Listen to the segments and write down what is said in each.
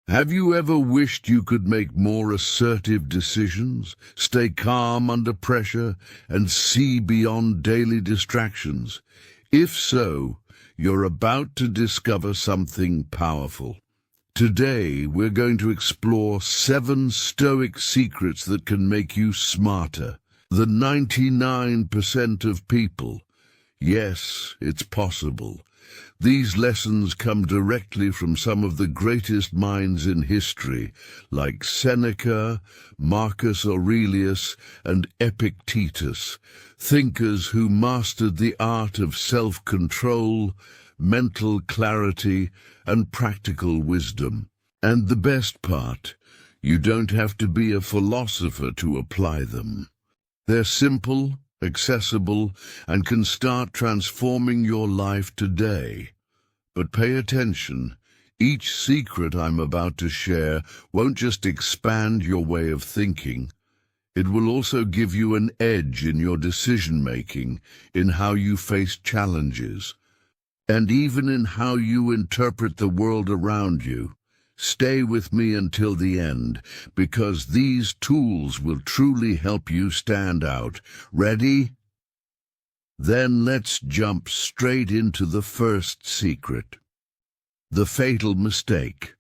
Have you ever wished you could make more assertive decisions, stay calm under pressure, and see beyond daily distractions? If so, you're about to discover something powerful. Today, we're going to explore 7 Stoic secrets that can make you smarter than 99% of people. Yes, it's possible. These lessons come directly from some of the greatest minds in history, like Seneca, Marcus Aurelius, and Epictetus, thinkers who mastered the art of self-control, mental clarity, and practical wisdom. And the best part, you don't have to be a philosopher to apply them. They're simple, accessible, and can start transforming your life today. But pay attention. Each secret I'm about to share won't just expand your way of thinking. It will also give you an edge in your decision-making, in how you face challenges, and even in how you interpret the world around you. Stay with me until the end, because these tools will truly help you stand out. Ready? Then let's jump straight into the first secret. The fatal mistake.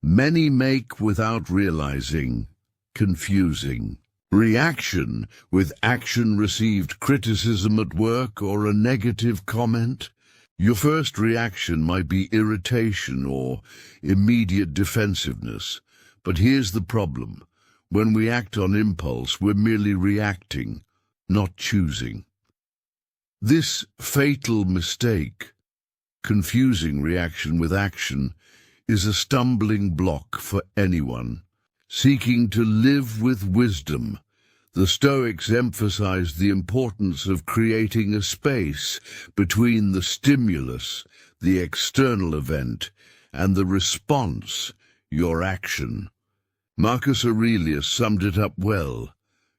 Many make without realizing. Confusing. Reaction with action, received criticism at work or a negative comment. Your first reaction might be irritation or immediate defensiveness. But here's the problem. When we act on impulse, we're merely reacting, not choosing. This fatal mistake, confusing reaction with action, is a stumbling block for anyone seeking to live with wisdom. The Stoics emphasized the importance of creating a space between the stimulus, the external event, and the response, your action. Marcus Aurelius summed it up well.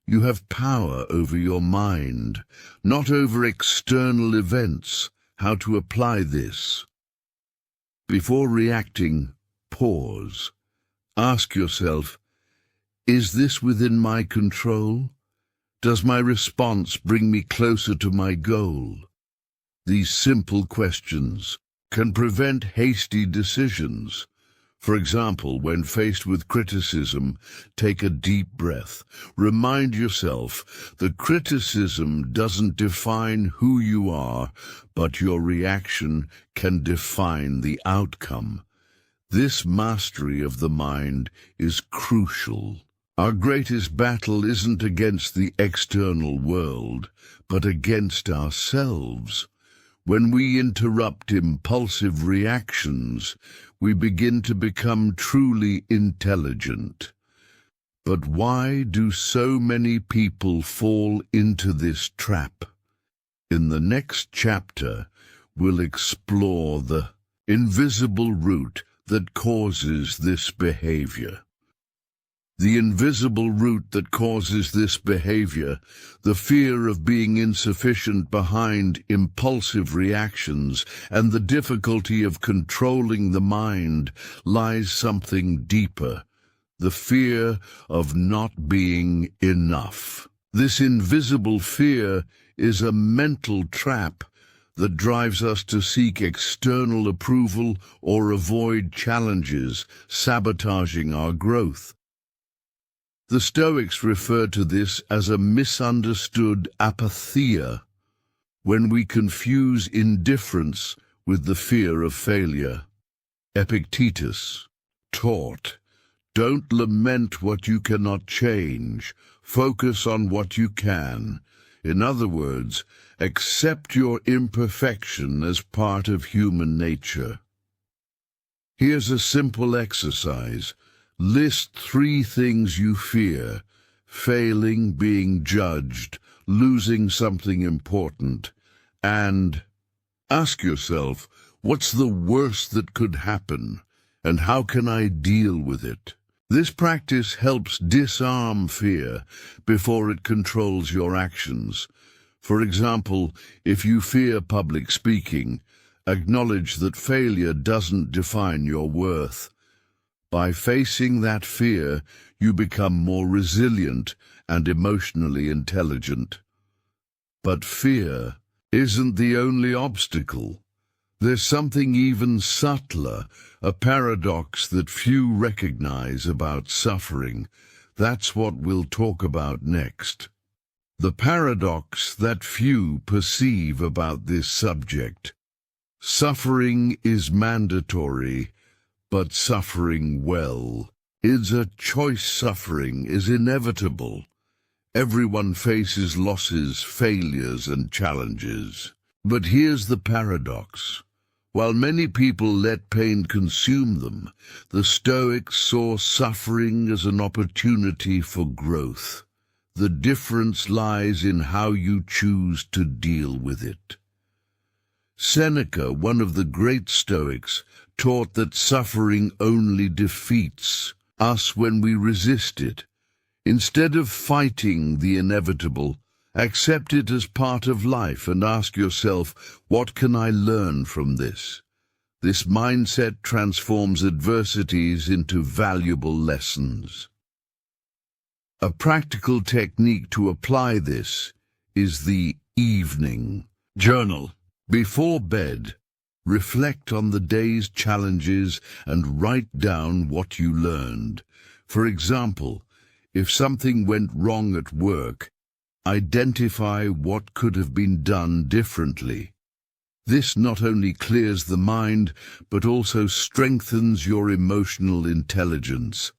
You have power over your mind, not over external events. How to apply this? Before reacting, pause. Ask yourself, is this within my control? Does my response bring me closer to my goal? These simple questions can prevent hasty decisions. For example, when faced with criticism, take a deep breath. Remind yourself that criticism doesn't define who you are, but your reaction can define the outcome. This mastery of the mind is crucial. Our greatest battle isn't against the external world, but against ourselves. When we interrupt impulsive reactions, we begin to become truly intelligent. But why do so many people fall into this trap? In the next chapter, we'll explore the invisible root that causes this behavior. The invisible root that causes this behavior, the fear of being insufficient behind impulsive reactions, and the difficulty of controlling the mind, lies something deeper, the fear of not being enough. This invisible fear is a mental trap that drives us to seek external approval or avoid challenges, sabotaging our growth. The Stoics refer to this as a misunderstood apatheia, when we confuse indifference with the fear of failure. Epictetus taught, "Don't lament what you cannot change, focus on what you can." In other words, accept your imperfection as part of human nature. Here's a simple exercise. List 3 things you fear: failing, being judged, losing something important, and ask yourself, what's the worst that could happen, and how can I deal with it? This practice helps disarm fear before it controls your actions. For example, if you fear public speaking, acknowledge that failure doesn't define your worth. By facing that fear, you become more resilient and emotionally intelligent. But fear isn't the only obstacle. There's something even subtler, a paradox that few recognize about suffering. That's what we'll talk about next. The paradox that few perceive about this subject. Suffering is mandatory, but suffering well is a choice. Suffering is inevitable. Everyone faces losses, failures, and challenges. But here's the paradox. While many people let pain consume them, the Stoics saw suffering as an opportunity for growth. The difference lies in how you choose to deal with it. Seneca, one of the great Stoics, taught that suffering only defeats us when we resist it. Instead of fighting the inevitable, accept it as part of life and ask yourself, what can I learn from this? This mindset transforms adversities into valuable lessons. A practical technique to apply this is the evening journal. Before bed, reflect on the day's challenges and write down what you learned. For example, if something went wrong at work, identify what could have been done differently. This not only clears the mind, but also strengthens your emotional intelligence.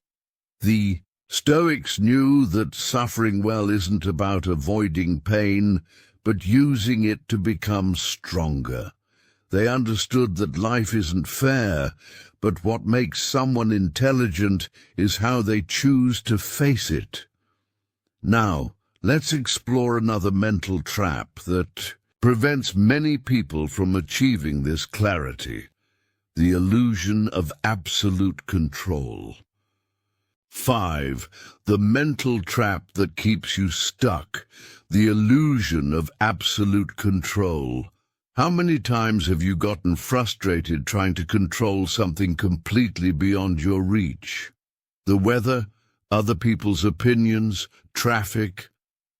The Stoics knew that suffering well isn't about avoiding pain, but using it to become stronger. They understood that life isn't fair, but what makes someone intelligent is how they choose to face it. Now, let's explore another mental trap that prevents many people from achieving this clarity: the illusion of absolute control. 5. The mental trap that keeps you stuck. The illusion of absolute control. How many times have you gotten frustrated trying to control something completely beyond your reach? The weather, other people's opinions, traffic.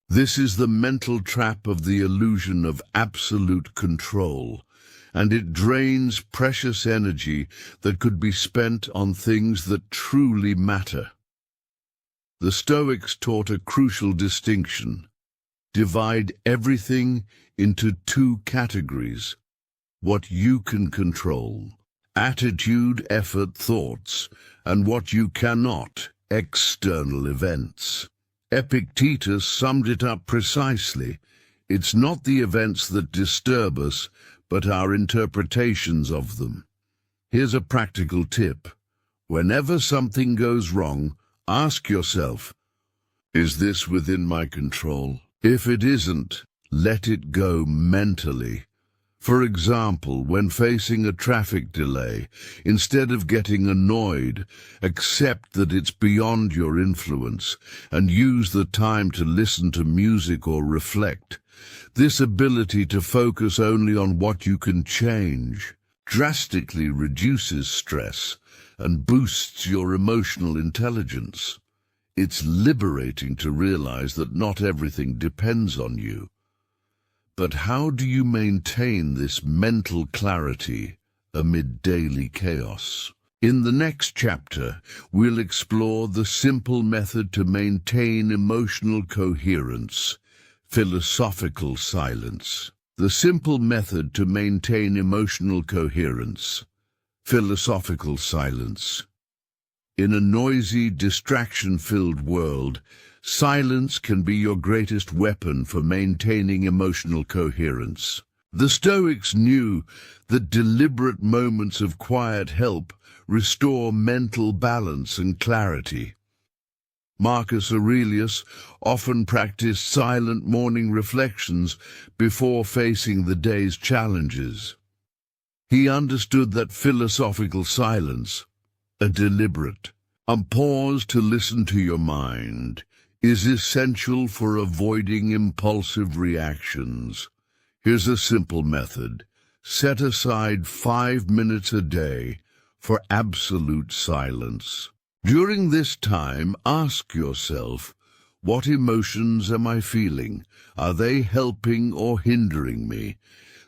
This is the mental trap of the illusion of absolute control, and it drains precious energy that could be spent on things that truly matter. The Stoics taught a crucial distinction. Divide everything into two categories: what you can control, attitude, effort, thoughts, and what you cannot, external events. Epictetus summed it up precisely. It's not the events that disturb us, but our interpretations of them. Here's a practical tip. Whenever something goes wrong, ask yourself, is this within my control? If it isn't, let it go mentally. For example, when facing a traffic delay, instead of getting annoyed, accept that it's beyond your influence and use the time to listen to music or reflect. This ability to focus only on what you can change drastically reduces stress and boosts your emotional intelligence. It's liberating to realize that not everything depends on you. But how do you maintain this mental clarity amid daily chaos? In the next chapter, we'll explore the simple method to maintain emotional coherence: philosophical silence. The simple method to maintain emotional coherence: philosophical silence. In a noisy, distraction-filled world, silence can be your greatest weapon for maintaining emotional coherence. The Stoics knew that deliberate moments of quiet help restore mental balance and clarity. Marcus Aurelius often practiced silent morning reflections before facing the day's challenges. He understood that philosophical silence, a deliberate pause to listen to your mind, is essential for avoiding impulsive reactions. Here's a simple method. Set aside 5 minutes a day, for absolute silence. During this time, ask yourself, what emotions am I feeling? Are they helping or hindering me?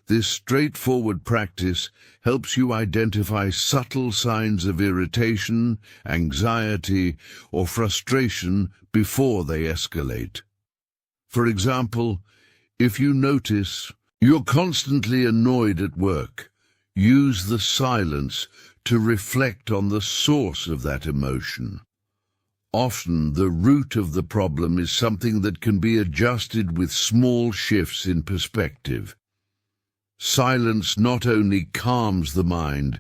This straightforward practice helps you identify subtle signs of irritation, anxiety, or frustration before they escalate. For example, if you notice you're constantly annoyed at work, use the silence to reflect on the source of that emotion. Often, the root of the problem is something that can be adjusted with small shifts in perspective. Silence not only calms the mind,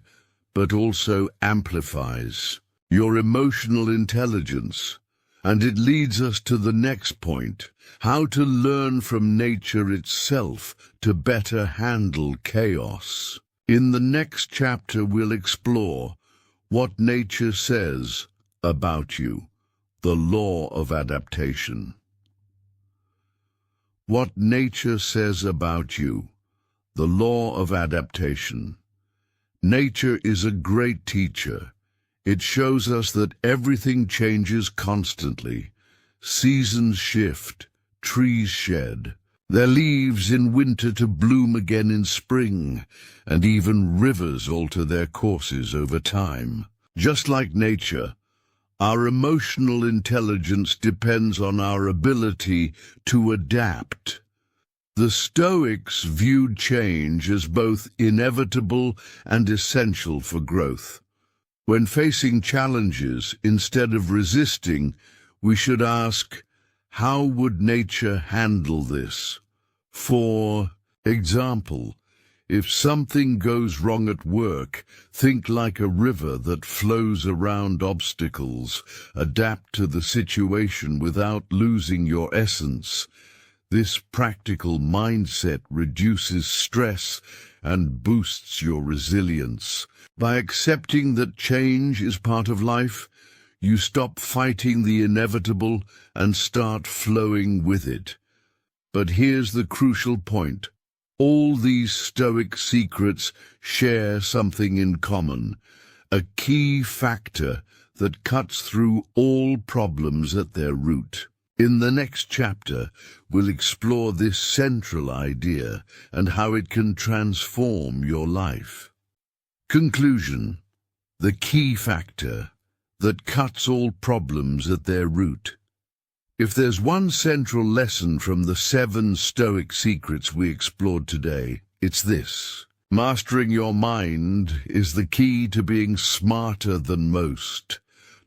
but also amplifies your emotional intelligence. And it leads us to the next point, how to learn from nature itself to better handle chaos. In the next chapter, we'll explore what nature says about you, the law of adaptation. What nature says about you, the law of adaptation. Nature is a great teacher. It shows us that everything changes constantly. Seasons shift, trees shed their leaves in winter to bloom again in spring, and even rivers alter their courses over time. Just like nature, our emotional intelligence depends on our ability to adapt. The Stoics viewed change as both inevitable and essential for growth. When facing challenges, instead of resisting, we should ask, how would nature handle this? For example, if something goes wrong at work, think like a river that flows around obstacles. Adapt to the situation without losing your essence. This practical mindset reduces stress and boosts your resilience. By accepting that change is part of life, you stop fighting the inevitable and start flowing with it. But here's the crucial point. All these Stoic secrets share something in common, a key factor that cuts through all problems at their root. In the next chapter, we'll explore this central idea and how it can transform your life. Conclusion: the key factor that cuts all problems at their root. If there's one central lesson from the 7 Stoic secrets we explored today, it's this. Mastering your mind is the key to being smarter than most.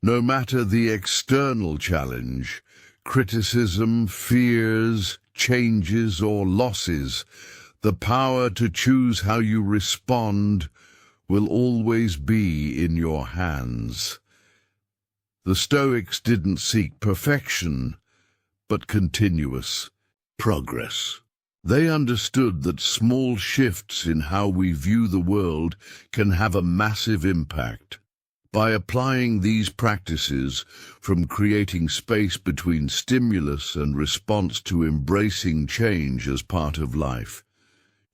No matter the external challenge, criticism, fears, changes, or losses, the power to choose how you respond will always be in your hands. The Stoics didn't seek perfection, but continuous progress. They understood that small shifts in how we view the world can have a massive impact. By applying these practices, from creating space between stimulus and response to embracing change as part of life,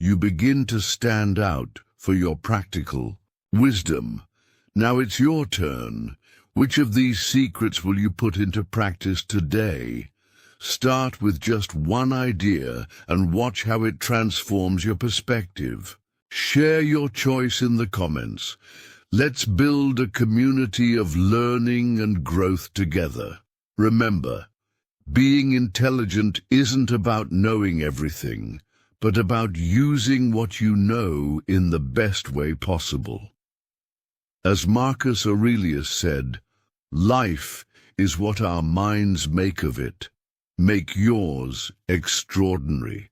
you begin to stand out for your practical wisdom. Now it's your turn. Which of these secrets will you put into practice today? Start with just one idea and watch how it transforms your perspective. Share your choice in the comments. Let's build a community of learning and growth together. Remember, being intelligent isn't about knowing everything, but about using what you know in the best way possible. As Marcus Aurelius said, life is what our minds make of it. Make yours extraordinary.